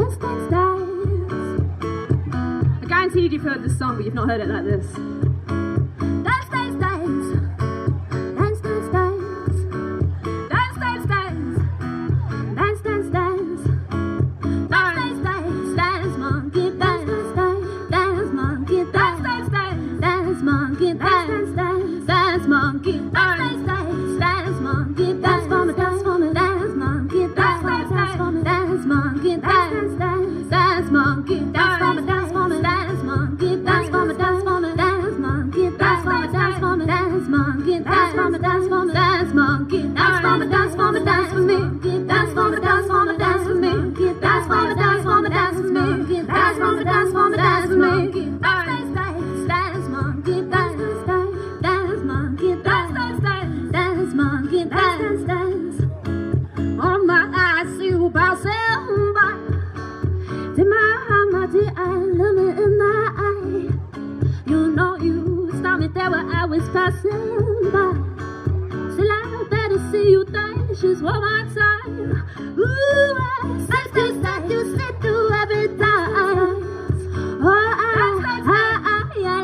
I guarantee you've heard this song, but you've not heard it like this. Passing by, still I better see you dance just one more time. Ooh, I you sit through every time. Oh, I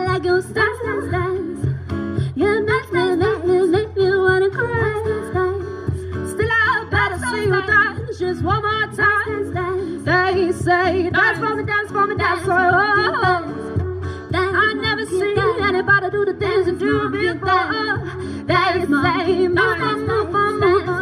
like your dance. You make me wanna cry. Still I better see you dance just one more time. They say dance for me, dance for me, dance for me. I never seen anybody do the things that do before. They say move on, move on, move on.